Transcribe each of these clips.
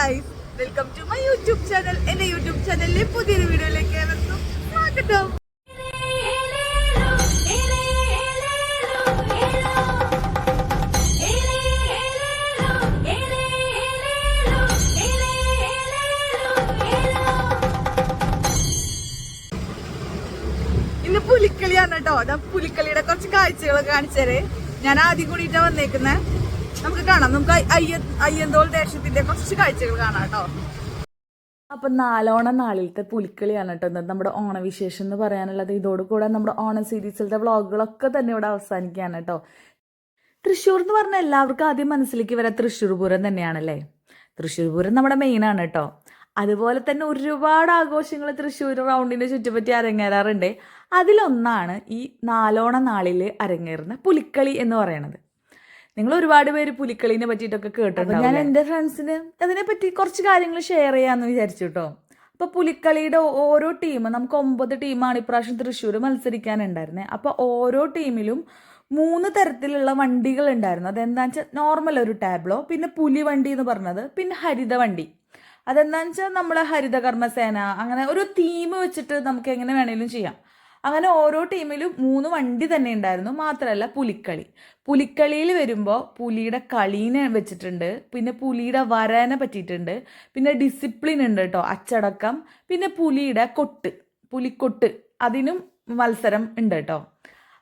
Guys, welcome to my YouTube channel. എന്റെ YouTube ചാനലിലെ പുതിയൊരു വീഡിയോയിലേക്ക് ഏവർക്കും സ്വാഗതം. ഇന്ന് പുലിക്കളിയാണ് കേട്ടോ. പുലിക്കളിയുടെ കുറച്ച് കാഴ്ചകൾ കാണിച്ചേരെ. ഞാൻ ആദ്യം കൂടിയിട്ടാ വന്നേക്കുന്നേ. നമുക്ക് കാണാം. നമുക്ക് അയ്യന്തോൾ ദേശത്തിന്റെ കുറച്ച് കാഴ്ചകൾ കാണാം കേട്ടോ. അപ്പൊ നാലോണം നാളിലത്തെ പുലിക്കളിയാണ് കേട്ടോ നമ്മുടെ ഓണവിശേഷം എന്ന് പറയാനുള്ളത്. ഇതോടുകൂടെ നമ്മുടെ ഓണം സീരീസിലത്തെ വ്ളോഗുകളൊക്കെ തന്നെ ഇവിടെ അവസാനിക്കുകയാണ് കേട്ടോ. തൃശ്ശൂർ എന്ന് പറഞ്ഞാൽ എല്ലാവർക്കും ആദ്യം മനസ്സിലേക്ക് വരാം തൃശ്ശൂർ പൂരം തന്നെയാണല്ലേ. തൃശ്ശൂർ പൂരം നമ്മുടെ മെയിൻ ആണ് കേട്ടോ. അതുപോലെ തന്നെ ഒരുപാട് ആഘോഷങ്ങൾ തൃശ്ശൂർ റൗണ്ടിനെ ചുറ്റുപറ്റി അരങ്ങേറാറുണ്ട്. അതിലൊന്നാണ് ഈ നാലോണം നാളിൽ അരങ്ങേറുന്ന പുലിക്കളി എന്ന് പറയുന്നത്. നിങ്ങൾ ഒരുപാട് പേര് പുലിക്കളീനെ പറ്റിയിട്ടൊക്കെ കേട്ടിട്ടുണ്ട്. ഞാൻ എൻ്റെ ഫ്രണ്ട്സിന് അതിനെപ്പറ്റി കുറച്ച് കാര്യങ്ങൾ ഷെയർ ചെയ്യാമെന്ന് വിചാരിച്ചു കേട്ടോ. അപ്പോൾ പുലിക്കളിയുടെ ഓരോ ടീം, നമുക്ക് 9 ടീമാണ് ഇപ്രാവശ്യം തൃശ്ശൂർ മത്സരിക്കാനുണ്ടായിരുന്നത്. അപ്പോൾ ഓരോ ടീമിലും 3 തരത്തിലുള്ള വണ്ടികൾ ഉണ്ടായിരുന്നു. അതെന്താണെന്ന് വെച്ചാൽ നോർമൽ ഒരു ടാബ്ലോ, പിന്നെ പുലി വണ്ടി എന്ന് പറഞ്ഞത്, പിന്നെ ഹരിത വണ്ടി. അതെന്താണെന്ന് വെച്ചാൽ നമ്മളെ ഹരിത കർമ്മസേന, അങ്ങനെ ഒരു തീം വെച്ചിട്ട് നമുക്ക് എങ്ങനെ വേണേലും ചെയ്യാം. അങ്ങനെ ഓരോ ടീമിലും 3 വണ്ടി തന്നെ ഉണ്ടായിരുന്നു. മാത്രമല്ല പുലിക്കളിയിൽ വരുമ്പോൾ പുലിയുടെ കളീനെ വെച്ചിട്ടുണ്ട്, പിന്നെ പുലിയുടെ വരനെ പറ്റിയിട്ടുണ്ട്, പിന്നെ ഡിസിപ്ലിൻ ഉണ്ട് കേട്ടോ, അച്ചടക്കം, പിന്നെ പുലിയുടെ പുലിക്കൊട്ട് അതിനും മത്സരം ഉണ്ട് കേട്ടോ.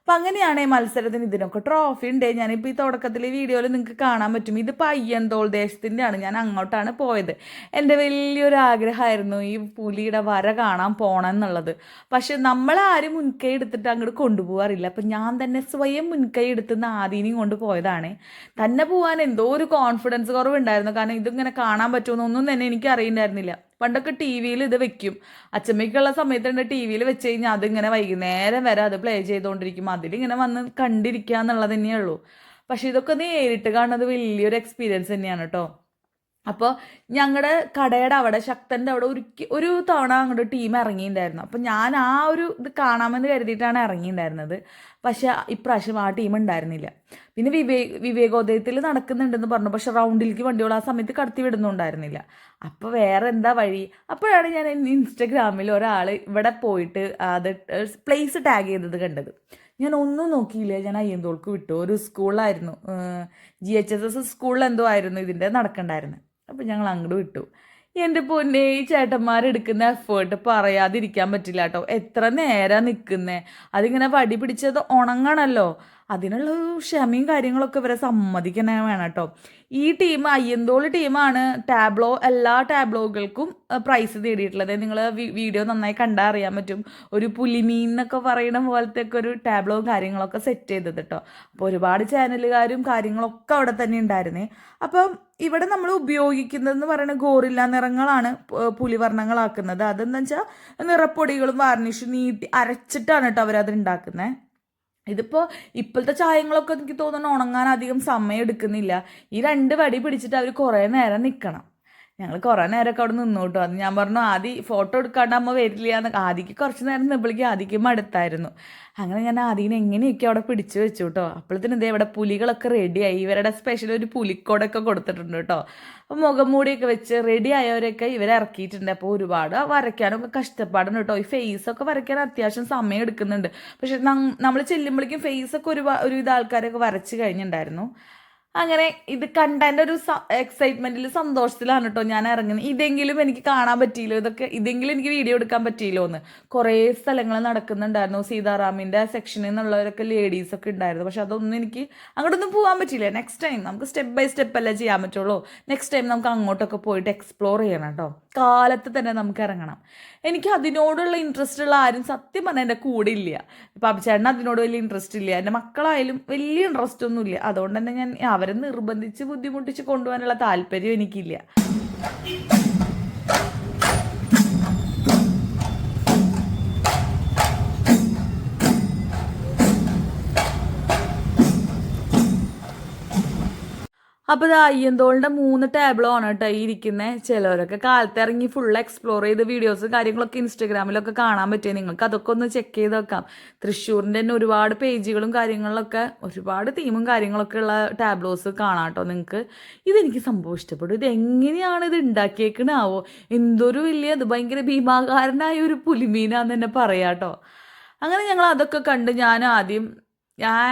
അപ്പം അങ്ങനെയാണ് ഈ മത്സരത്തിന്. ഇതിനൊക്കെ ട്രോഫി ഉണ്ട്. ഞാനിപ്പോൾ ഈ തുടക്കത്തിൽ വീഡിയോയിൽ നിങ്ങൾക്ക് കാണാൻ പറ്റും. ഇതിപ്പോൾ അയ്യന്തോൾ ദേശത്തിൻ്റെ ആണ്. ഞാൻ അങ്ങോട്ടാണ് പോയത്. എൻ്റെ വലിയൊരു ആഗ്രഹമായിരുന്നു ഈ പുലിയുടെ വര കാണാൻ പോകണം എന്നുള്ളത്. പക്ഷെ നമ്മളാരും മുൻകൈ എടുത്തിട്ട് അങ്ങോട്ട് കൊണ്ടുപോകാറില്ല. അപ്പം ഞാൻ തന്നെ സ്വയം മുൻകൈ എടുത്ത് ആദീനെയും കൊണ്ട് പോയതാണ്. തന്നെ പോകാൻ എന്തോ ഒരു കോൺഫിഡൻസ് കുറവുണ്ടായിരുന്നു. കാരണം ഇതിങ്ങനെ കാണാൻ പറ്റുമെന്നൊന്നും തന്നെ എനിക്ക് അറിയുന്നുണ്ടായിരുന്നില്ല. പണ്ടൊക്കെ ടി വിയിൽ ഇത് വെക്കും. അച്ചമ്മയ്ക്കുള്ള സമയത്തുണ്ട് ടി വിയിൽ വെച്ച് കഴിഞ്ഞാൽ അതിങ്ങനെ വൈകുന്നേരം വരെ അത് പ്ലേ ചെയ്തുകൊണ്ടിരിക്കും. അതിലിങ്ങനെ വന്ന് കണ്ടിരിക്കുക എന്നുള്ളത് തന്നെയുള്ളൂ. പക്ഷെ ഇതൊക്കെ നേരിട്ട് കാണുന്നത് വലിയൊരു എക്സ്പീരിയൻസ് തന്നെയാണ് കേട്ടോ. അപ്പോൾ ഞങ്ങളുടെ കടയുടെ അവിടെ, ശക്തൻ്റെ അവിടെ ഒരു തവണ അങ്ങോട്ട് ടീം ഇറങ്ങിയിട്ടുണ്ടായിരുന്നു. അപ്പോൾ ഞാൻ ആ ഒരു ഇത് കാണാമെന്ന് കരുതിയിട്ടാണ് ഇറങ്ങിയിട്ടുണ്ടായിരുന്നത്. പക്ഷെ ഇപ്രാവശ്യം ആ ടീം ഉണ്ടായിരുന്നില്ല. പിന്നെ വിവേകോദയത്തിൽ നടക്കുന്നുണ്ടെന്ന് പറഞ്ഞു. പക്ഷെ റൗണ്ടിലേക്ക് വണ്ടികൾ ആ സമയത്ത് കടത്തി വിടുന്നുണ്ടായിരുന്നില്ല. അപ്പോൾ വേറെ എന്താ വഴി? അപ്പോഴാണ് ഞാൻ ഇൻസ്റ്റഗ്രാമിൽ ഒരാൾ ഇവിടെ പോയിട്ട് അത് പ്ലേസ് ടാഗ് ചെയ്തത് കണ്ടത്. ഞാൻ ഒന്നും നോക്കിയില്ല. ഞാൻ അയ്യന്തോൾക്ക് വിട്ടു. ഒരു സ്കൂളായിരുന്നു, GHSS സ്കൂളിൽ എന്തോ ആയിരുന്നു ഇതിൻ്റെ നടക്കണ്ടായിരുന്നത്. അപ്പോൾ ഞങ്ങൾ അങ്ങോട്ട് വിട്ടു. എൻ്റെ പൊന്നെ, ഈ ചേട്ടന്മാരെടുക്കുന്ന എഫേർട്ട് പറയാതിരിക്കാൻ പറ്റില്ല കേട്ടോ. എത്ര നേരം നിൽക്കുന്നേ. അതിങ്ങനെ വടി പിടിച്ചത് ഉണങ്ങണമല്ലോ. അതിനുള്ള ക്ഷമയും കാര്യങ്ങളൊക്കെ ഇവരെ സമ്മതിക്കണേ വേണം കേട്ടോ. ഈ ടീം അയ്യന്തോൾ ടീമാണ് എല്ലാ ടാബ്ലോകൾക്കും പ്രൈസ് നേടിയിട്ടുള്ളത്. നിങ്ങൾ വീഡിയോ നന്നായി കണ്ടാൽ അറിയാൻ പറ്റും. ഒരു പുലിമീൻ എന്നൊക്കെ പറയുന്ന പോലത്തെ ഒക്കെ ഒരു ടാബ്ലോ കാര്യങ്ങളൊക്കെ സെറ്റ് ചെയ്തത് കേട്ടോ. അപ്പോൾ ഒരുപാട് ചാനലുകാരും കാര്യങ്ങളൊക്കെ അവിടെ തന്നെ ഉണ്ടായിരുന്നേ. അപ്പം ഇവിടെ നമ്മൾ ഉപയോഗിക്കുന്നതെന്ന് പറയുന്നത് ഗോറില്ല നിറങ്ങളാണ് പുലിവർണ്ണങ്ങളാക്കുന്നത്. അതെന്താ വെച്ചാൽ നിറപ്പൊടികളും വാർണിഷും നീട്ടി അരച്ചിട്ടാണ് കേട്ടോ അവരത് ഉണ്ടാക്കുന്നത്. ഇതിപ്പോൾ ഇപ്പോഴത്തെ ചായങ്ങളൊക്കെ എനിക്ക് തോന്നുന്നു ഉണങ്ങാൻ അധികം സമയം എടുക്കുന്നില്ല. ഈ 2 വടി പിടിച്ചിട്ട് അവർ കുറേ നേരം നിൽക്കണം. ഞങ്ങൾ കുറേ നേരമൊക്കെ അവിടെ നിന്നു കേട്ടോ. അത് ഞാൻ പറഞ്ഞു ആദ്യം ഫോട്ടോ എടുക്കാണ്ട് അമ്മ വരില്ല എന്ന്. ആദ്യക്ക് കുറച്ച് നേരം നിന്നപ്പോഴേക്കും ആദ്യക്ക് മടുത്തായിരുന്നു. അങ്ങനെ ഞാൻ ആദ്യം എങ്ങനെയൊക്കെ അവിടെ പിടിച്ചു വെച്ചു കേട്ടോ. അപ്പോഴത്തേനും ഇതേ ഇവിടെ പുലികളൊക്കെ റെഡിയായി. ഇവരുടെ സ്പെഷ്യൽ ഒരു പുലിക്കോടൊക്കെ കൊടുത്തിട്ടുണ്ട് കേട്ടോ. അപ്പോൾ മുഖം മൂടിയൊക്കെ വെച്ച് റെഡി ആയവരൊക്കെ ഇവരെ ഇറക്കിയിട്ടുണ്ട്. അപ്പോൾ ഒരുപാട് വരയ്ക്കാനൊക്കെ കഷ്ടപ്പാടുണ്ട് കേട്ടോ. ഈ ഫേസൊക്കെ വരയ്ക്കാൻ അത്യാവശ്യം സമയം എടുക്കുന്നുണ്ട്. പക്ഷെ നമ്മൾ ചെല്ലുമ്പോഴേക്കും ഫേസൊക്കെ ഒരുവിധ ആൾക്കാരൊക്കെ വരച്ച് കഴിഞ്ഞിട്ടുണ്ടായിരുന്നു. അങ്ങനെ ഇത് കണ്ടതിൻ്റെ ഒരു എക്സൈറ്റ്മെൻറ്റിൽ സന്തോഷത്തിലാണ് കേട്ടോ ഞാൻ ഇറങ്ങുന്നത്. ഇതെങ്കിലും എനിക്ക് കാണാൻ പറ്റിയില്ലോ, ഇതെങ്കിലും എനിക്ക് വീഡിയോ എടുക്കാൻ പറ്റിയില്ലോ എന്ന്. കുറേ സ്ഥലങ്ങൾ നടക്കുന്നുണ്ടായിരുന്നു. സീതാറാമിൻ്റെ സെക്ഷനിൽ നിന്നുള്ളവരൊക്കെ ലേഡീസൊക്കെ ഉണ്ടായിരുന്നു. പക്ഷെ അതൊന്നും എനിക്ക് അങ്ങോട്ടൊന്നും പോകാൻ പറ്റിയില്ല. നെക്സ്റ്റ് ടൈം നമുക്ക് സ്റ്റെപ്പ് ബൈ സ്റ്റെപ്പ് അല്ലേ ചെയ്യാൻ പറ്റുള്ളൂ. നെക്സ്റ്റ് ടൈം നമുക്ക് അങ്ങോട്ടൊക്കെ പോയിട്ട് എക്സ്പ്ലോർ ചെയ്യണം കേട്ടോ. കാലത്ത് തന്നെ നമുക്ക് ഇറങ്ങണം. എനിക്ക് അതിനോടുള്ള ഇൻട്രസ്റ്റ് ഉള്ള ആരും സത്യം പറഞ്ഞാൽ എൻ്റെ കൂടെ ഇല്ല. ഇപ്പം അഭിചേട്ടന് അതിനോട് വലിയ ഇൻട്രസ്റ്റ് ഇല്ല. എൻ്റെ മക്കളായാലും വലിയ ഇൻട്രസ്റ്റ് ഒന്നും ഇല്ല. അതുകൊണ്ട് തന്നെ ഞാൻ അവരെ നിർബന്ധിച്ച് ബുദ്ധിമുട്ടിച്ച് കൊണ്ടുപോകാനുള്ള താല്പര്യം എനിക്കില്ല. അപ്പോൾ ഇത് അയ്യന്തോളിൻ്റെ 3 ടാബ്ലോണ് കേട്ടോ ഈ ഇരിക്കുന്നത്. ചിലവരൊക്കെ കാലത്ത് ഇറങ്ങി ഫുൾ എക്സ്പ്ലോർ ചെയ്ത് വീഡിയോസ് കാര്യങ്ങളൊക്കെ ഇൻസ്റ്റഗ്രാമിലൊക്കെ കാണാൻ പറ്റും. നിങ്ങൾക്ക് അതൊക്കെ ഒന്ന് ചെക്ക് ചെയ്ത് വെക്കാം. തൃശ്ശൂരിൻ്റെ തന്നെ ഒരുപാട് പേജുകളും കാര്യങ്ങളിലൊക്കെ ഒരുപാട് തീമും കാര്യങ്ങളൊക്കെ ഉള്ള ടാബ്ലോസ് കാണാം കേട്ടോ നിങ്ങൾക്ക്. ഇതെനിക്ക് സംഭവം ഇഷ്ടപ്പെട്ടു. ഇത് എങ്ങനെയാണ് ഇത് ഉണ്ടാക്കിയേക്കണാവോ, എന്തൊരു വലിയ ഇത് ഭയങ്കര ഭീമാകാരനായ ഒരു പുലിമീനാന്ന് തന്നെ പറയാം കേട്ടോ. അങ്ങനെ ഞങ്ങൾ അതൊക്കെ കണ്ട് ഞാൻ ആദ്യം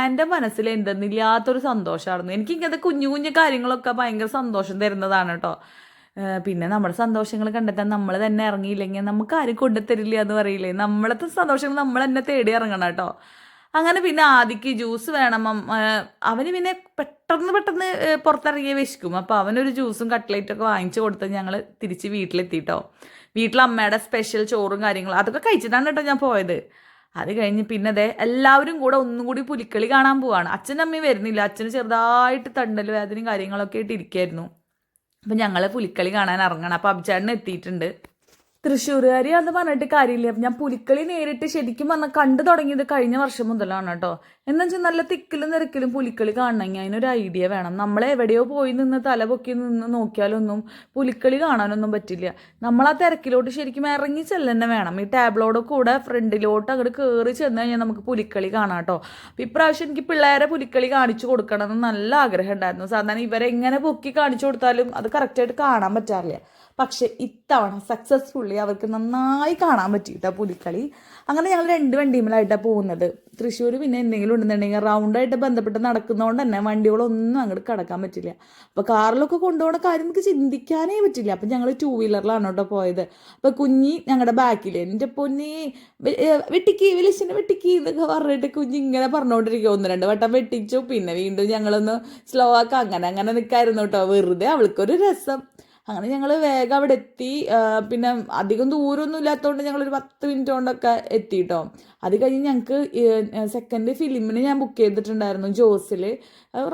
എൻ്റെ മനസ്സിൽ എന്തെന്നില്ലാത്തൊരു സന്തോഷമായിരുന്നു. എനിക്ക് ഇങ്ങനത്തെ കുഞ്ഞു കുഞ്ഞു കാര്യങ്ങളൊക്കെ ഭയങ്കര സന്തോഷം തരുന്നതാണ് കേട്ടോ. പിന്നെ നമ്മുടെ സന്തോഷങ്ങൾ കണ്ടെത്താൻ നമ്മൾ തന്നെ ഇറങ്ങിയില്ലെങ്കിൽ നമുക്ക് ആരും കൊണ്ടുതരില്ല എന്ന് പറയില്ലേ, നമ്മളത്തെ സന്തോഷങ്ങൾ നമ്മൾ തന്നെ തേടി ഇറങ്ങണം കേട്ടോ. അങ്ങനെ പിന്നെ ആദിക്ക് ജ്യൂസ് വേണം. അവന് പിന്നെ പെട്ടെന്ന് പുറത്തിറങ്ങിയ വിശക്കും. അപ്പോൾ അവനൊരു ജ്യൂസും കട്ട്ലേറ്റൊക്കെ വാങ്ങിച്ചു കൊടുത്ത് ഞങ്ങൾ തിരിച്ച് വീട്ടിലെത്തിട്ടോ. വീട്ടിൽ അമ്മയുടെ സ്പെഷ്യൽ ചോറും കാര്യങ്ങളും അതൊക്കെ കഴിച്ചിട്ടാണ് കേട്ടോ ഞാൻ പോയത്. അത് കഴിഞ്ഞ് പിന്നെ അതെ എല്ലാവരും കൂടെ ഒന്നും കൂടി പുലിക്കളി കാണാൻ പോവാണ്. അച്ഛനും അമ്മയും വരുന്നില്ല. അച്ഛന് ചെറുതായിട്ട് തണ്ടൽ വേദനയും കാര്യങ്ങളൊക്കെ ആയിട്ട് ഇരിക്കായിരുന്നു. അപ്പം ഞങ്ങൾ പുലിക്കളി കാണാൻ ഇറങ്ങണം. അപ്പം അബ്ചേട്ടൻ എത്തിയിട്ടുണ്ട്. തൃശ്ശൂരുകാരി അത് പറഞ്ഞിട്ട് കാര്യമില്ല. ഞാൻ പുലിക്കളി നേരിട്ട് ശരിക്കും പറഞ്ഞാൽ കണ്ടു തുടങ്ങിയത് കഴിഞ്ഞ വർഷം മുതലാണ് കേട്ടോ. എന്താ വെച്ചാൽ നല്ല തിക്കിലും തിരക്കിലും പുലിക്കളി കാണണമെങ്കിൽ അതിനൊരു ഐഡിയ വേണം. നമ്മൾ എവിടെയോ പോയി നിന്ന് തല പൊക്കി നിന്ന് നോക്കിയാലൊന്നും പുലിക്കളി കാണാനൊന്നും പറ്റില്ല. നമ്മൾ ആ തിരക്കിലോട്ട് ശരിക്കും ഇറങ്ങി ചെല്ലന്നെ വേണം. ഈ ടാബ്ലോട് കൂടെ ഫ്രണ്ടിലോട്ട് അങ്ങോട്ട് കയറി ചെന്ന് കഴിഞ്ഞാൽ നമുക്ക് പുലിക്കളി കാണാം കേട്ടോ. അപ്പം ഇപ്രാവശ്യം എനിക്ക് പിള്ളേരെ പുലിക്കളി കാണിച്ചു കൊടുക്കണമെന്ന് നല്ല ആഗ്രഹം ഉണ്ടായിരുന്നു. സാധാരണ ഇവരെങ്ങനെ പൊക്കി കാണിച്ചു കൊടുത്താലും അത് കറക്റ്റായിട്ട് കാണാൻ പറ്റാറില്ല. പക്ഷെ ഇത്തവണ സക്സസ്ഫുള്ളി അവർക്ക് നന്നായി കാണാൻ പറ്റിയിട്ടാണ് പുലിക്കളി. അങ്ങനെ ഞങ്ങൾ 2 വണ്ടിയുമലായിട്ടാണ് പോകുന്നത്. തൃശ്ശൂർ പിന്നെ എന്തെങ്കിലും ഉണ്ടെന്നുണ്ടെങ്കിൽ റൗണ്ടായിട്ട് ബന്ധപ്പെട്ട് നടക്കുന്നതുകൊണ്ട് തന്നെ വണ്ടികളൊന്നും അങ്ങോട്ട് കടക്കാൻ പറ്റില്ല. അപ്പോൾ കാറിലൊക്കെ കൊണ്ടുപോകുന്ന കാര്യം നമുക്ക് ചിന്തിക്കാനേ പറ്റില്ല. അപ്പം ഞങ്ങൾ 2 വീലറിലാണ് കേട്ടോ പോയത്. അപ്പോൾ കുഞ്ഞി ഞങ്ങളുടെ ബാക്കിൽ എൻ്റെ പൊന്നി വെട്ടിക്ക് വലിയച്ഛനെ വെട്ടിക്ക് എന്നൊക്കെ പറഞ്ഞിട്ട് കുഞ്ഞി ഇങ്ങനെ പറഞ്ഞുകൊണ്ടിരിക്കുക. 1-2 വട്ടം വെട്ടിച്ചു. പിന്നെ വീണ്ടും ഞങ്ങളൊന്ന് സ്ലോ ആക്കാം. അങ്ങനെ നിൽക്കായിരുന്നു കേട്ടോ. വെറുതെ അവൾക്കൊരു രസം. അങ്ങനെ ഞങ്ങൾ വേഗം അവിടെ എത്തി. പിന്നെ അധികം ദൂരമൊന്നും ഇല്ലാത്തതുകൊണ്ട് ഞങ്ങളൊരു 10 മിനിറ്റ് കൊണ്ടൊക്കെ എത്തിയിട്ടോ. അത് കഴിഞ്ഞ് ഞങ്ങൾക്ക് സെക്കൻഡ് ഫിലിമിന് ഞാൻ ബുക്ക് ചെയ്തിട്ടുണ്ടായിരുന്നു ജോസിൽ.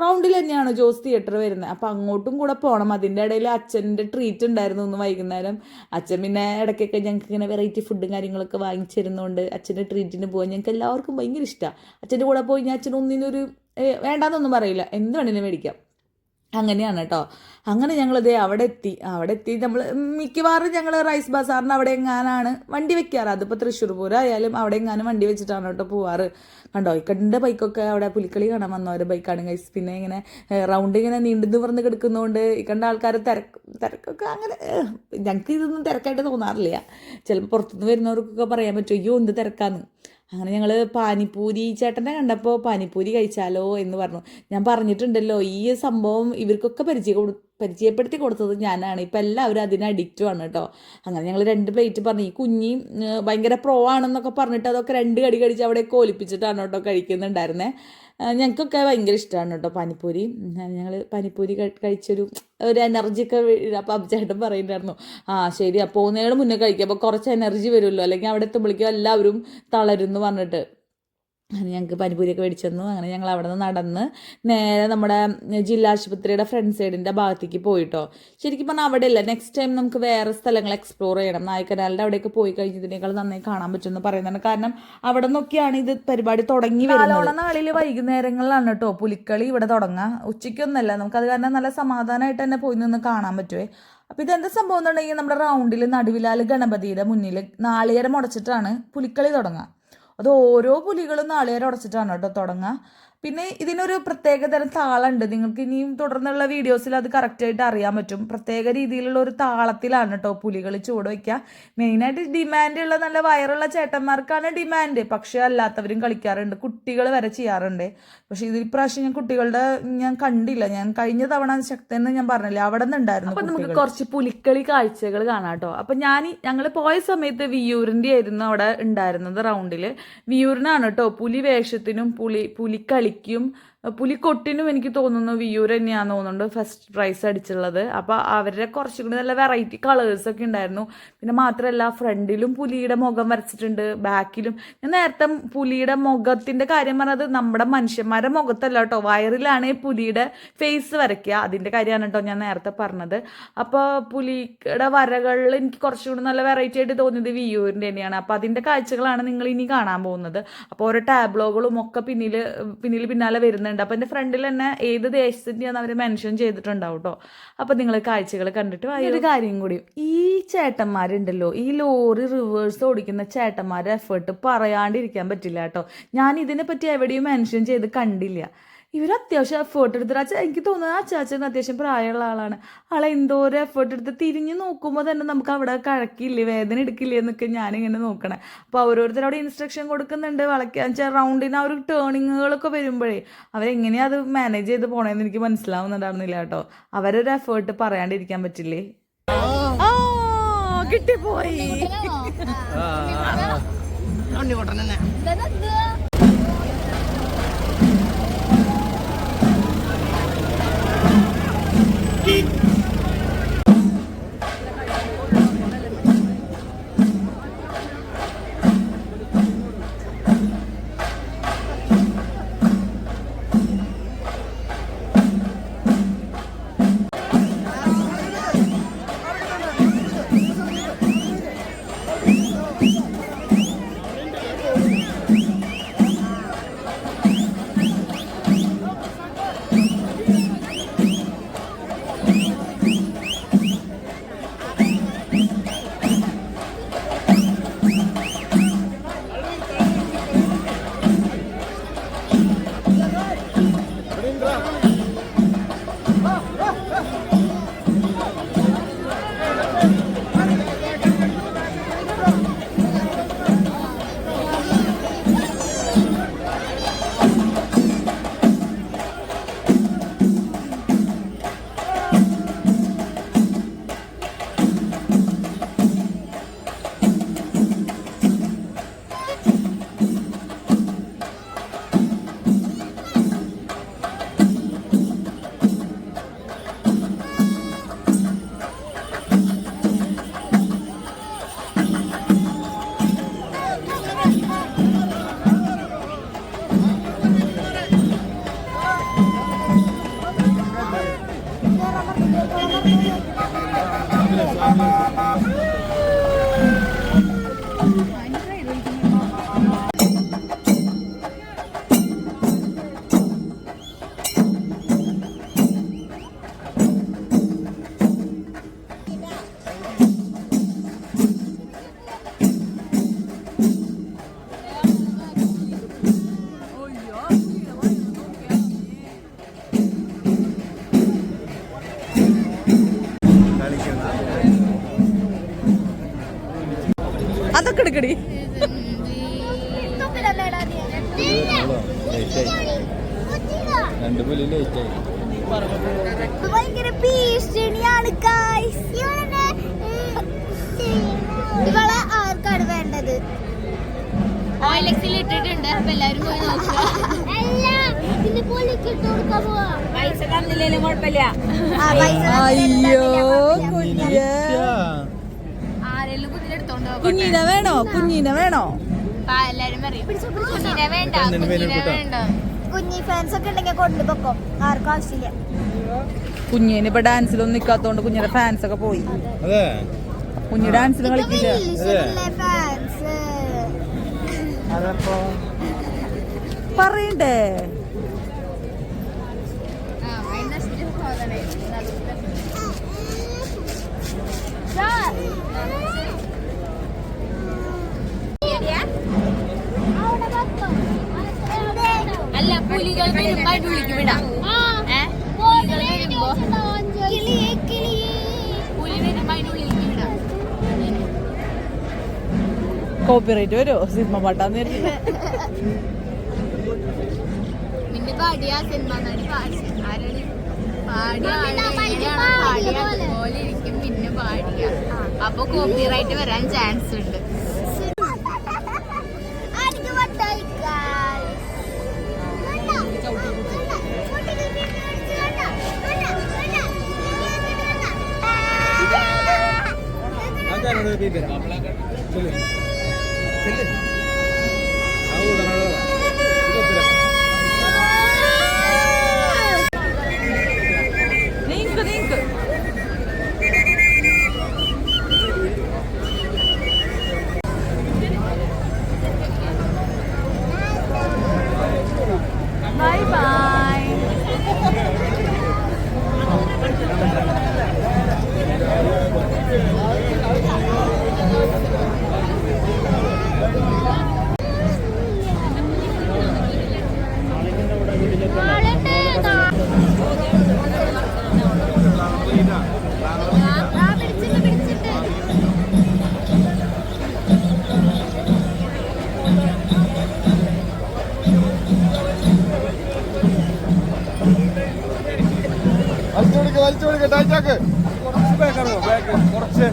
റൗണ്ടിൽ തന്നെയാണ് ജോസ് തിയേറ്റർ വരുന്നത്. അപ്പോൾ അങ്ങോട്ടും കൂടെ പോകണം. അതിൻ്റെ ഇടയിൽ അച്ഛൻ്റെ ട്രീറ്റ് ഉണ്ടായിരുന്നു ഇന്ന് വൈകുന്നേരം. അച്ഛൻ പിന്നെ ഇടയ്ക്കൊക്കെ ഞങ്ങൾക്ക് ഇങ്ങനെ വെറൈറ്റി ഫുഡും കാര്യങ്ങളൊക്കെ വാങ്ങിച്ചിരുന്നുകൊണ്ട് അച്ഛൻ്റെ ട്രീറ്റിന് പോകാൻ ഞങ്ങൾക്ക് എല്ലാവർക്കും ഭയങ്കര ഇഷ്ടമാണ്. അച്ഛൻ്റെ കൂടെ പോയി ഞാൻ അച്ഛനൊന്നിനൊരു വേണ്ടാന്നൊന്നും പറയില്ല, എന്ത് വേണേലും മേടിക്കാം. അങ്ങനെയാണ് കേട്ടോ. അങ്ങനെ ഞങ്ങളിത് അവിടെ എത്തി നമ്മൾ മിക്കവാറും ഞങ്ങൾ റൈസ് ബസാറിന് അവിടെ എങ്ങാനാണ് വണ്ടി വെക്കാറ്. അതിപ്പോൾ തൃശ്ശൂർ പൂരമായാലും അവിടെ എങ്ങാനും വണ്ടി വെച്ചിട്ടാണ് കേട്ടോ പോവാറ്. കണ്ടോ ഇക്കൻ്റെ ബൈക്കൊക്കെ അവിടെ പുലിക്കളി കാണാൻ വന്നവർ ബൈക്കാണ് ഗൈസ്. പിന്നെ ഇങ്ങനെ റൗണ്ട് ഇങ്ങനെ നീണ്ടു നിവർന്ന് കിടക്കുന്നതുകൊണ്ട് ഇക്കണ്ട ആൾക്കാർ തിരക്കൊക്കെ അങ്ങനെ ഞങ്ങൾക്ക് ഇതൊന്നും തിരക്കായിട്ട് തോന്നാറില്ല. ചിലപ്പോൾ പുറത്തുനിന്ന് വരുന്നവർക്കൊക്കെ പറയാൻ പറ്റും അയ്യോ എന്ത് തിരക്കാന്ന്. അങ്ങനെ ഞങ്ങൾ പാനിപ്പൂരി ചേട്ടനെ കണ്ടപ്പോൾ പാനിപ്പൂരി കഴിച്ചാലോ എന്ന് പറഞ്ഞു. ഞാൻ പറഞ്ഞിട്ടുണ്ടല്ലോ ഈ സംഭവം ഇവർക്കൊക്കെ പരിചയപ്പെടുത്തി കൊടുത്തത് ഞാനാണ്. ഇപ്പം എല്ലാവരും അതിന് അഡിക്റ്റുമാണ് കേട്ടോ. അങ്ങനെ ഞങ്ങൾ 2 പ്ലേറ്റ് പറഞ്ഞു. ഈ കുഞ്ഞി ഭയങ്കര പ്രോ ആണെന്നൊക്കെ പറഞ്ഞിട്ട് അതൊക്കെ 2 കടി കടിച്ച് അവിടെ കോലിപ്പിച്ചിട്ടാണ് കേട്ടോ കഴിക്കുന്നുണ്ടായിരുന്നേ. ഞങ്ങൾക്കൊക്കെ ഭയങ്കര ഇഷ്ടമാണ് കേട്ടോ പാനിപ്പൂരി. ഞങ്ങൾ പാനിപ്പൂരി കഴിച്ചൊരു എനർജി ഒക്കെ. അപ്പോൾ അബ്ചേട്ടൻ പറയുന്നുണ്ടായിരുന്നു ശരി അപ്പോൾ പോകുന്നതിന് മുന്നേ കഴിക്കുക, അപ്പോൾ കുറച്ച് എനർജി വരുമല്ലോ, അല്ലെങ്കിൽ അവിടെ എത്തുമ്പോഴേക്കും എല്ലാവരും തളരുന്നു പറഞ്ഞിട്ട് ഞങ്ങൾക്ക് പാനിപ്പൂരിയൊക്കെ മേടിച്ചു തന്നു. അങ്ങനെ ഞങ്ങൾ അവിടെ നിന്ന് നടന്ന് നേരെ നമ്മുടെ ജില്ലാ ആശുപത്രിയുടെ ഫ്രണ്ട് സൈഡിൻ്റെ ഭാഗത്തേക്ക് പോയിട്ടോ. ശരിക്കും പറഞ്ഞാൽ അവിടെ ഇല്ല, നെക്സ്റ്റ് ടൈം നമുക്ക് വേറെ സ്ഥലങ്ങൾ എക്സ്പ്ലോർ ചെയ്യണം. നായ്ക്കനാലിൻ്റെ അവിടെയൊക്കെ പോയി കഴിഞ്ഞതിനേക്കാൾ നന്നായി കാണാൻ പറ്റുമെന്ന് പറയുന്നതാണ്. കാരണം അവിടെ നിന്നൊക്കെയാണ് ഇത് പരിപാടി തുടങ്ങി വരുന്നത്. നാളിൽ വൈകുന്നേരങ്ങളിലാണ് കേട്ടോ പുലിക്കളി ഇവിടെ തുടങ്ങുക. ഉച്ചയ്ക്കൊന്നല്ല, നമുക്കത് കാരണം നല്ല സമാധാനമായിട്ട് തന്നെ പോയി നിന്ന് കാണാൻ പറ്റുമേ. അപ്പോൾ ഇതെന്താ സംഭവം എന്നുണ്ടെങ്കിൽ നമ്മുടെ റൗണ്ടിൽ നടുവിലാൽ ഗണപതിയുടെ മുന്നിൽ നാളികേരം ഉടച്ചിട്ടാണ് പുലിക്കളി തുടങ്ങുക. അത് ഓരോ പുലികളും നാളികേരം ഉടച്ചിട്ടാണ് കേട്ടോ തുടങ്ങുക. പിന്നെ ഇതിനൊരു പ്രത്യേക തരം താളമുണ്ട്. നിങ്ങൾക്ക് ഇനിയും തുടർന്നുള്ള വീഡിയോസിൽ അത് കറക്റ്റായിട്ട് അറിയാൻ പറ്റും. പ്രത്യേക രീതിയിലുള്ള ഒരു താളത്തിലാണ് കേട്ടോ പുലികൾ ചുവട് വയ്ക്കുക. മെയിനായിട്ട് ഡിമാൻഡുള്ള നല്ല വയറുള്ള ചേട്ടന്മാർക്കാണ് ഡിമാൻഡ്. പക്ഷേ അല്ലാത്തവരും കളിക്കാറുണ്ട്, കുട്ടികൾ വരെ ചെയ്യാറുണ്ട്. പക്ഷേ ഇത് ഇപ്രാവശ്യം ഞാൻ കണ്ടില്ല. ഞാൻ കഴിഞ്ഞ തവണ ശക്തന്ന് ഞാൻ പറഞ്ഞില്ല, അവിടെ നിന്നുണ്ടായിരുന്നു. അപ്പം നമുക്ക് കുറച്ച് പുലിക്കളി കാഴ്ചകൾ കാണാം കേട്ടോ. അപ്പം ഞങ്ങൾ പോയ സമയത്ത് വിയൂരിൻ്റെ ആയിരുന്നു അവിടെ ഉണ്ടായിരുന്നത് റൗണ്ടിൽ. വിയൂരിനാണ് കേട്ടോ പുലി വേഷത്തിനും പുലിക്കളിക്കും പുലിക്കൊട്ടിനും എനിക്ക് തോന്നുന്നു വിയൂർ തന്നെയാണെന്ന് തോന്നുന്നുണ്ട് ഫസ്റ്റ് പ്രൈസ് അടിച്ചുള്ളത്. അപ്പോൾ അവരുടെ കുറച്ചും കൂടി നല്ല വെറൈറ്റി കളേഴ്സൊക്കെ ഉണ്ടായിരുന്നു. പിന്നെ മാത്രമല്ല ഫ്രണ്ടിലും പുലിയുടെ മുഖം വരച്ചിട്ടുണ്ട്, ബാക്കിലും. ഞാൻ നേരത്തെ പുലിയുടെ മുഖത്തിൻ്റെ കാര്യം പറഞ്ഞത് നമ്മുടെ മനുഷ്യന്മാരുടെ മുഖത്തല്ല കേട്ടോ, വയറിലാണ് പുലിയുടെ ഫേസ് വരയ്ക്കുക. അതിൻ്റെ കാര്യമാണ് കേട്ടോ ഞാൻ നേരത്തെ പറഞ്ഞത്. അപ്പോൾ പുലിയുടെ വരകളിൽ എനിക്ക് കുറച്ചും കൂടി നല്ല വെറൈറ്റി ആയിട്ട് തോന്നിയത് വിയൂരിൻ്റെ തന്നെയാണ്. അപ്പോൾ അതിൻ്റെ കാഴ്ചകളാണ് നിങ്ങൾ ഇനി കാണാൻ പോകുന്നത്. അപ്പോൾ ഓരോ ടാബ്ലോകളും ഒക്കെ പിന്നിൽ പിന്നാലെ വരുന്നുണ്ട്. വരുന്നുണ്ട്. അപ്പം എൻ്റെ ഫ്രണ്ടിൽ തന്നെ ഏത് ദേശത്തിൻ്റെയാണെന്ന് അവർ മെൻഷൻ ചെയ്തിട്ടുണ്ടാവും കേട്ടോ. അപ്പം നിങ്ങൾ കാഴ്ചകൾ കണ്ടിട്ട് ഒരു കാര്യം കൂടി, ഈ ചേട്ടന്മാരുണ്ടല്ലോ, ഈ ലോറി റിവേഴ്സ് ഓടിക്കുന്ന ചേട്ടന്മാരുടെ എഫേർട്ട് പറയാണ്ടിരിക്കാൻ പറ്റില്ല കേട്ടോ. ഞാൻ ഇതിനെപ്പറ്റി എവിടെയും മെൻഷൻ ചെയ്ത് കണ്ടില്ല. ഇവർ അത്യാവശ്യം എഫേർട്ട് എടുത്തിട്ട് എനിക്ക് തോന്നുന്നത് ആ ചാച്ചന് അത്യാവശ്യം പ്രായമുള്ള ആളാണ്. ആളെ എന്തോരം എഫേർട്ട് എടുത്ത് തിരിഞ്ഞ് നോക്കുമ്പോൾ തന്നെ നമുക്ക് അവിടെ കഴക്കില്ലേ, വേദന എടുക്കില്ലേ എന്നൊക്കെ ഞാനിങ്ങനെ നോക്കണേ. അപ്പോൾ ഓരോരുത്തർ അവിടെ ഇൻസ്ട്രക്ഷൻ കൊടുക്കുന്നുണ്ട്, വളയ്ക്കാൻ റൗണ്ടിന് ആ ഒരു ടേണിങ്ങുകളൊക്കെ വരുമ്പോഴേ അവരെങ്ങനെയാണ് അത് മാനേജ് ചെയ്ത് പോണേന്ന് എനിക്ക് മനസ്സിലാവുന്നുണ്ടായിരുന്നില്ല കേട്ടോ. അവരൊരു എഫേർട്ട് പറയാണ്ടിരിക്കാൻ പറ്റില്ലേ. കിട്ടിപ്പോയി. അതൊക്കെ എടുക്കടി. ഭയങ്കര ഭീഷണിയാണ് ഇവളെ ആർക്കാണ് വേണ്ടത്? ഇട്ടിട്ടുണ്ട്. അപ്പൊ എല്ലാരും പോയി നോക്കുക. പൈസ തന്നില്ലേലും കുഴപ്പമില്ല. ആരെങ്കിലും കുഞ്ഞിനെടുത്തോണ്ടോ? കുഞ്ഞിനെ വേണോ? കുഞ്ഞിനെ വേണോ? എല്ലാരും പറയും കുഞ്ഞിനെ വേണ്ട, കുഞ്ഞിനെ വേണ്ട. കുഞ്ഞി ഫാൻസ് ഒക്കെ ഉണ്ടെങ്കിൽ കൊണ്ടുപോക്കോ, ആർക്കും ആവശ്യമില്ല. കുഞ്ഞിന് ഇപ്പൊ ഡാൻസിലൊന്നും നിക്കാത്തോണ്ട് കുഞ്ഞിന്റെ ഫാൻസ് ഒക്കെ പോയി. കുഞ്ഞു ഡാൻസിൽ കളിക്കില്ല. അതപ്പോ പറയണ്ടേ? അല്ല, പുലികൾ വരുമ്പായിട്ട് വിളിക്കും വിടാം. പുലികൾ വരുമ്പോ പുലി വരുമ്പായിട്ട് വിളിക്കും വിടാം. കോപ്പിറൈറ്റ് വരുമോ? സിനിമ പാട്ടാന്ന് പിന്നെ പാടിയ സിനിമ നടി പാടിയ അതുപോലെ ഇരിക്കും. പിന്നെ പാടിയ അപ്പൊ കോപ്പിറൈറ്റ് വരാൻ ചാൻസ് ഉണ്ട്. Bye bye. കുറച്ച്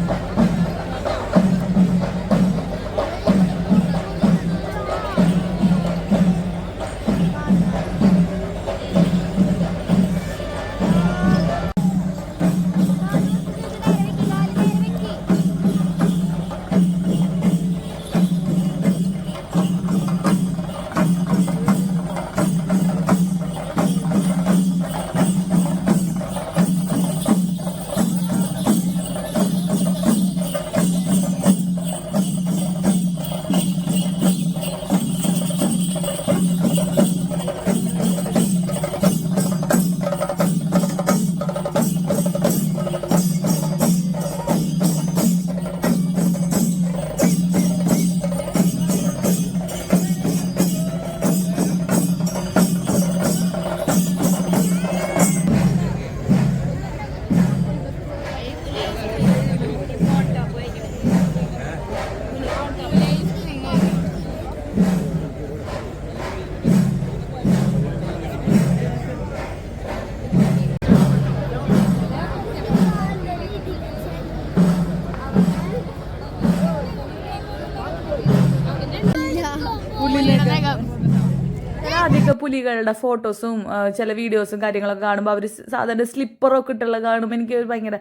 ആദ്യമൊക്കെ പുലികളുടെ ഫോട്ടോസും ചില വീഡിയോസും കാര്യങ്ങളൊക്കെ കാണുമ്പോൾ അവർ സാധാരണ സ്ലിപ്പറൊക്കെ ഇട്ടുള്ള കാണുമ്പോൾ എനിക്ക് ഭയങ്കര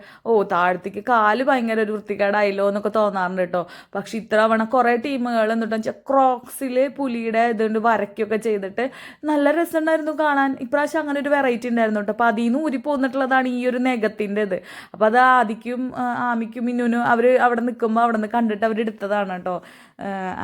താഴത്തേക്ക് കാല് ഭയങ്കര ഒരു വൃത്തികേടായല്ലോ എന്നൊക്കെ തോന്നാറുണ്ട് കേട്ടോ. പക്ഷെ ഇത്തവണ കുറേ ടീമുകൾ എന്നിട്ട് വെച്ചാൽ ക്രോക്സിൽ പുലിയുടെ ഇതുകൊണ്ട് വരയ്ക്കൊക്കെ ചെയ്തിട്ട് നല്ല രസമുണ്ടായിരുന്നു കാണാൻ. ഇപ്രാവശ്യം അങ്ങനെ ഒരു വെറൈറ്റി ഉണ്ടായിരുന്നു കേട്ടോ. അപ്പോൾ അതിൽ നിന്ന് ഊരി പോന്നിട്ടുള്ളതാണ് ഈ ഒരു നെഗത്തിൻ്റെ ഇത്. അപ്പോൾ അത് ആദിക്കും ആമിക്കും മിന്നുനും അവർ അവിടെ നിൽക്കുമ്പോൾ അവിടെ നിന്ന് കണ്ടിട്ട് അവരെടുത്തതാണ് കേട്ടോ.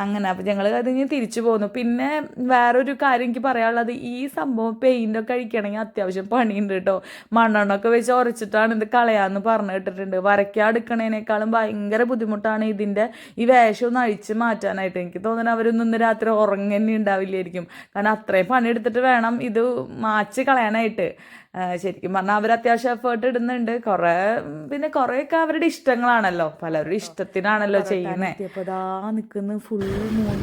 അങ്ങനെ അപ്പോൾ ഞങ്ങൾ അതിന് തിരിച്ചു പോന്നു. പിന്നെ വേറൊരു കാര്യം എനിക്ക് പറയാനുള്ളത്, ഈ സംഭവം പെയിൻ്റൊക്കെ അഴിക്കണമെങ്കിൽ അത്യാവശ്യം പണിയുണ്ട് കേട്ടോ. മണ്ണെണ്ണൊക്കെ വെച്ച് ഉരച്ചിട്ടാണ് ഇത് കളയാമെന്ന് പറഞ്ഞു കേട്ടിട്ടുണ്ട്. വരയ്ക്കാൻ എടുക്കണേനേക്കാളും ഭയങ്കര ബുദ്ധിമുട്ടാണ് ഇതിൻ്റെ ഈ വേഷം ഒന്ന് അഴിച്ച് മാറ്റാനായിട്ട്. എനിക്ക് തോന്നുന്നു അവരൊന്നും ഇന്ന് രാത്രി ഉറങ്ങന്നെ ഉണ്ടാവില്ലായിരിക്കും. കാരണം അത്രയും പണിയെടുത്തിട്ട് വേണം ഇത് മാച്ച് കളയാനായിട്ട്. ശരിക്കും പറഞ്ഞാൽ അവർ അത്യാവശ്യം എഫേർട്ട് ഇടുന്നുണ്ട്. പിന്നെ കുറേയൊക്കെ അവരുടെ ഇഷ്ടങ്ങളാണല്ലോ, പലരുടെ ഇഷ്ടത്തിനാണല്ലോ ചെയ്യുന്നത്. അപ്പോൾ അതാ നിൽക്കുന്ന ഫുൾ മൂൺ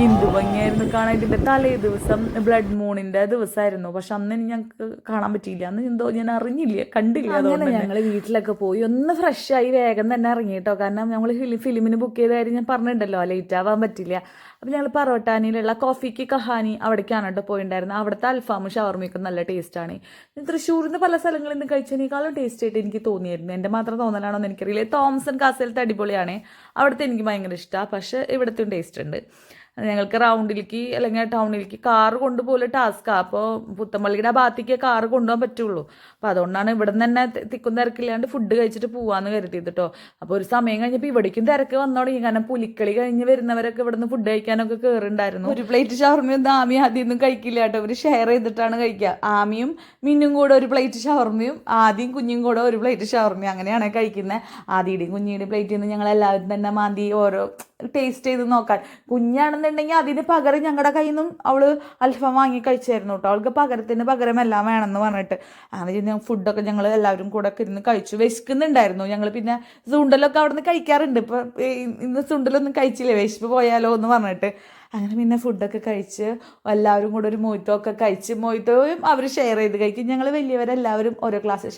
എന്ത് ഭംഗിയായിരുന്നു കാണാൻ. ഇതിൻ്റെ തലേ ദിവസം ബ്ലഡ് മൂണിൻ്റെ ദിവസമായിരുന്നു. പക്ഷെ അന്ന് ഞങ്ങൾക്ക് കാണാൻ പറ്റിയില്ല. അന്ന് എന്തോ ഞാൻ അറിഞ്ഞില്ല, കണ്ടില്ല. അതുകൊണ്ട് ഞങ്ങൾ വീട്ടിലൊക്കെ പോയി ഒന്ന് ഫ്രഷായി വേഗം തന്നെ ഇറങ്ങി കേട്ടോ. കാരണം ഞങ്ങൾ ഫിലിമിന് ബുക്ക് ചെയ്ത കാര്യം ഞാൻ പറഞ്ഞിട്ടുണ്ടല്ലോ, ലേറ്റ് ആവാൻ പറ്റില്ല. അപ്പോൾ ഞങ്ങൾ പറവട്ടാനിയിലുള്ള കോഫിക്ക് കഹാനി അവിടേക്കാണ് കേട്ടോ പോയിട്ടുണ്ടായിരുന്നത്. അവിടുത്തെ അൽഫാമും ഷവർമയൊക്കെ നല്ല ടേസ്റ്റാണ്. തൃശ്ശൂരിൽ നിന്ന് പല സ്ഥലങ്ങളിൽ നിന്ന് കഴിച്ചതിനേക്കാളും ടേസ്റ്റ് ആയിട്ട് എനിക്ക് തോന്നിയിരുന്നു. എൻ്റെ മാത്രം തോന്നലാണോ എന്ന് എനിക്കറിയില്ല. തോംസൺ കാസലത്തെ അടിപൊളിയാണ്, അവിടുത്തെ എനിക്ക് ഭയങ്കര ഇഷ്ടമാണ്. പക്ഷേ ഇവിടുത്തെ ടേസ്റ്റ് ഉണ്ട്. ഞങ്ങൾക്ക് റൗണ്ടിലേക്ക് അല്ലെങ്കിൽ ടൗണിലേക്ക് കാറ് കൊണ്ടുപോലെ ടാസ്ക്കാണ്. അപ്പോൾ പുത്തമ്പള്ളിയുടെ ഭാഗത്തേക്ക് കാറ് കൊണ്ടുപോകാൻ പറ്റുള്ളൂ. അപ്പോൾ അതുകൊണ്ടാണ് ഇവിടെ നിന്ന് തന്നെ തിക്കും തിരക്കില്ലാണ്ട് ഫുഡ് കഴിച്ചിട്ട് പോകാമെന്ന് കരുതിയത് കേട്ടോ. അപ്പോൾ ഒരു സമയം കഴിഞ്ഞപ്പോൾ ഇവിടേക്കും തിരക്ക് വന്നു തുടങ്ങി. കാരണം പുലിക്കളി കഴിഞ്ഞ് വരുന്നവരൊക്കെ ഇവിടെ നിന്ന് ഫുഡ് കഴിക്കാനൊക്കെ കയറുണ്ടായിരുന്നു. ഒരു പ്ലേറ്റ് ഷവർമയൊന്നും ആമി ആദ്യമൊന്നും കഴിക്കില്ല കേട്ടോ. ഇവർ ഷെയർ ചെയ്തിട്ടാണ് കഴിക്കുക. ആമിയും മിന്നും കൂടെ ഒരു പ്ലേറ്റ് ഷവർമയും ആദ്യം കുഞ്ഞും കൂടെ ഒരു പ്ലേറ്റ് ഷവർമയും അങ്ങനെയാണ് കഴിക്കുന്നത്. ആദ്യയുടെയും കുഞ്ഞിയുടെയും പ്ലേറ്റിൽ നിന്ന് ഞങ്ങൾ എല്ലാവരും തന്നെ മാന്തി ഓരോ ടേസ്റ്റ് ചെയ്ത് നോക്കാൻ. കുഞ്ഞാണെന്നുണ്ടെങ്കിൽ അതിന് പകരം ഞങ്ങളുടെ കയ്യിൽ നിന്നും അവൾ അൽഫാം വാങ്ങി കഴിച്ചായിരുന്നു കേട്ടോ. അവൾക്ക് പകരത്തിന് പകരം എല്ലാം വേണമെന്ന് പറഞ്ഞിട്ട് അങ്ങനെ ഫുഡൊക്കെ ഞങ്ങൾ എല്ലാവരും കൂടെ ഒക്കെ ഇരുന്ന് കഴിച്ചു. വിശക്കുന്നുണ്ടായിരുന്നു ഞങ്ങൾ. പിന്നെ സുണ്ടലൊക്കെ അവിടെ നിന്ന് കഴിക്കാറുണ്ട്. ഇപ്പം ഇന്ന് സുണ്ടലൊന്നും കഴിച്ചില്ലേ, വിശപ്പ് പോയാലോ എന്ന് പറഞ്ഞിട്ട് അങ്ങനെ പിന്നെ ഫുഡൊക്കെ കഴിച്ച് എല്ലാവരും കൂടെ ഒരു മൊയ്ത്തോ ഒക്കെ കഴിച്ച്, മൊയ്ത്തോയും അവർ ഷെയർ ചെയ്ത് കഴിക്കും. ഞങ്ങൾ വലിയവരെല്ലാവരും ഓരോ ഗ്ലാസ്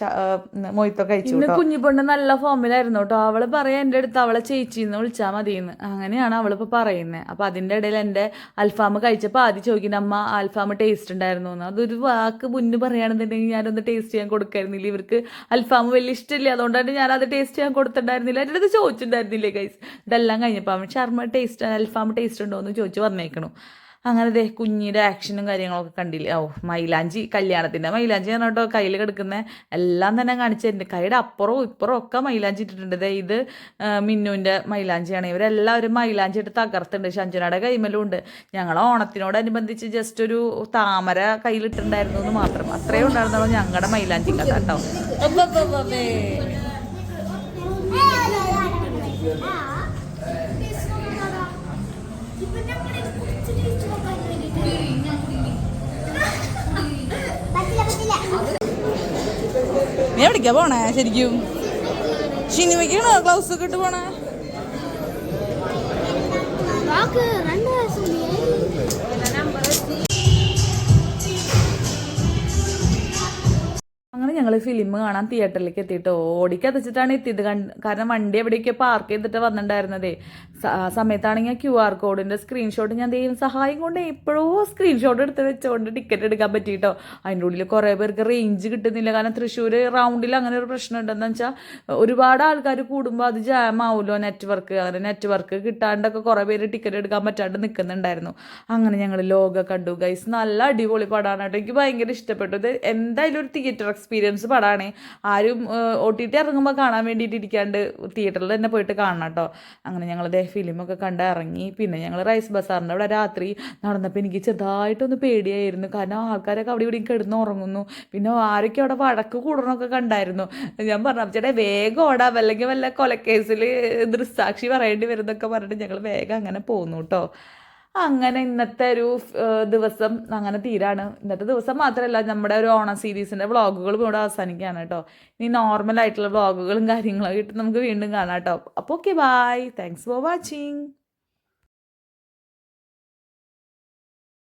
മൊയ്ത്തോ കഴിച്ചു. ഇന്ന് കുഞ്ഞിപ്പെണ്ണ് നല്ല ഫോമിലായിരുന്നു കേട്ടോ. അവൾ പറയാം എൻ്റെ അടുത്ത് അവളെ ചേച്ചിന്ന് വിളിച്ചാൽ മതിയെന്ന്. അങ്ങനെയാണ് അവളിപ്പോൾ പറയുന്നത്. അപ്പോൾ അതിൻ്റെ ഇടയിൽ എൻ്റെ അൽഫാം കഴിച്ചപ്പോൾ ആദ്യം ചോദിക്കുന്നത് അമ്മ അൽഫാം ടേസ്റ്റ് ഉണ്ടായിരുന്നു എന്ന്. അതൊരു വാക്ക് മുന്നേ പറയുകയാണെന്നുണ്ടെങ്കിൽ ഞാനൊന്ന് ടേസ്റ്റ് ചെയ്യാൻ കൊടുക്കായിരുന്നില്ല. ഇവർക്ക് അൽഫാം വലിയ ഇഷ്ടമില്ല, അതുകൊണ്ടാണ് ഞാനത് ടേസ്റ്റ് ചെയ്യാൻ കൊടുത്തിട്ടുണ്ടായിരുന്നില്ല. എൻ്റെ അടുത്ത് ചോദിച്ചിട്ടുണ്ടായിരുന്നില്ലേ ഗൈസ്. ഇതെല്ലാം കഴിഞ്ഞപ്പോൾ അവൻ ഷർമ്മ ടേസ്റ്റ് അൽഫാം ടേസ്റ്റ് ഉണ്ടോ എന്ന് ചോദിച്ചു വന്നേക്കണു. അങ്ങനെ കുഞ്ഞിൻ്റെ ആക്ഷനും കാര്യങ്ങളൊക്കെ കണ്ടില്ലേ. മൈലാഞ്ചി, കല്യാണത്തിൻ്റെ മൈലാഞ്ചി ആണ് കേട്ടോ കയ്യിൽ കിടക്കുന്നത്. എല്ലാം തന്നെ കാണിച്ചിട്ടുണ്ട്. കൈയുടെ അപ്പുറവും ഇപ്പുറവും ഒക്കെ മൈലാഞ്ചി ഇട്ടിട്ടുണ്ട്. ഇത് മിന്നുവിൻ്റെ മൈലാഞ്ചിയാണ്. ഇവരെല്ലാവരും മൈലാഞ്ചി ഇട്ട് തകർത്തുണ്ട്. ഷഞ്ജനയുടെ കൈമലും ഉണ്ട്. ഞങ്ങൾ ഓണത്തിനോടനുബന്ധിച്ച് ജസ്റ്റ് ഒരു താമര കയ്യിലിട്ടുണ്ടായിരുന്നു എന്ന് മാത്രം. അത്രയും ഉണ്ടായിരുന്നുള്ളൂ ഞങ്ങളുടെ മൈലാഞ്ചി കഥ കേട്ടോ. നീ എവിടേക്കാ പോണേ ശരിക്കും? സിനിമയ്ക്കാണോ ഗ്ലൗസ് ഒക്കെ ഇട്ട് പോണേ? അങ്ങനെ ഞങ്ങൾ ഫിലിം കാണാൻ തിയേറ്ററിലേക്ക് എത്തിയിട്ട് ഓടിക്കതച്ചിട്ടാണ് എത്തിയത്. കാരണം വണ്ടി എവിടെയൊക്കെ പാർക്ക് ചെയ്തിട്ട് വന്നിട്ടുണ്ടായിരുന്നതേ. ആ സമയത്താണെങ്കിൽ QR കോഡിൻ്റെ സ്ക്രീൻഷോട്ട് ഞാൻ ദൈവം സഹായം കൊണ്ട് എപ്പോഴോ സ്ക്രീൻഷോട്ട് എടുത്ത് വെച്ചുകൊണ്ട് ടിക്കറ്റ് എടുക്കാൻ പറ്റിയിട്ടോ. അതിൻ്റെ ഉള്ളിൽ കുറേ പേർക്ക് റേഞ്ച് കിട്ടുന്നില്ല. കാരണം തൃശ്ശൂർ റൗണ്ടിൽ അങ്ങനെ ഒരു പ്രശ്നം ഉണ്ടെന്ന് വെച്ചാൽ ഒരുപാട് ആൾക്കാർ കൂടുമ്പോൾ അത് ജാം ആവുമല്ലോ നെറ്റ്വർക്ക്. അങ്ങനെ നെറ്റ്വർക്ക് കിട്ടാണ്ടൊക്കെ കുറേ പേര് ടിക്കറ്റ് എടുക്കാൻ പറ്റാണ്ട് നിൽക്കുന്നുണ്ടായിരുന്നു. അങ്ങനെ ഞങ്ങൾ ലോക കണ്ടു ഗൈസ്. നല്ല അടിപൊളി പടമാണ് കേട്ടോ. എനിക്ക് ഭയങ്കര ഇഷ്ടപ്പെട്ടു. ഇത് എന്തായാലും ഒരു തിയേറ്റർ എക്സ്പീരിയൻസ് പടമാണ്. ആരും OTT ഇറങ്ങുമ്പോൾ കാണാൻ വേണ്ടിയിട്ട് ഇരിക്കാണ്ട് തിയേറ്ററിൽ തന്നെ പോയിട്ട് കാണണം കേട്ടോ. അങ്ങനെ ഞങ്ങളത് ഫിലിമൊക്കെ കണ്ട് ഇറങ്ങി. പിന്നെ ഞങ്ങൾ റൈസ് ബസാറിൻ്റെ അവിടെ രാത്രി നടന്നപ്പോൾ എനിക്ക് ചെറുതായിട്ടൊന്ന് പേടിയായിരുന്നു. കാരണം ആൾക്കാരൊക്കെ അവിടെ ഇവിടെയും കിടന്ന് ഉറങ്ങുന്നു. പിന്നെ ആരൊക്കെ അവിടെ വഴക്ക് കൂടണമൊക്കെ കണ്ടായിരുന്നു. ഞാൻ പറഞ്ഞു ചേട്ടാ വേഗം ഓടാം, അല്ലെങ്കിൽ വല്ല കൊലക്കേസിൽ ദൃക്സാക്ഷി പറയേണ്ടി വരുന്നൊക്കെ പറഞ്ഞിട്ട് ഞങ്ങൾ വേഗം അങ്ങനെ പോന്നു കേട്ടോ. അങ്ങനെ ഇന്നത്തെ ഒരു ദിവസം അങ്ങനെ തീരാണ്. ഇന്നത്തെ ദിവസം മാത്രമല്ല, നമ്മുടെ ഒരു ഓണം സീരീസിൻ്റെ വ്ളോഗുകളും ഇവിടെ അവസാനിക്കുകയാണ് കേട്ടോ. ഇനി നോർമൽ ആയിട്ടുള്ള വ്ളോഗുകളും കാര്യങ്ങളൊക്കെ ഇട്ട് നമുക്ക് വീണ്ടും കാണാം കേട്ടോ. അപ്പോൾ okay, bye, thanks for watching.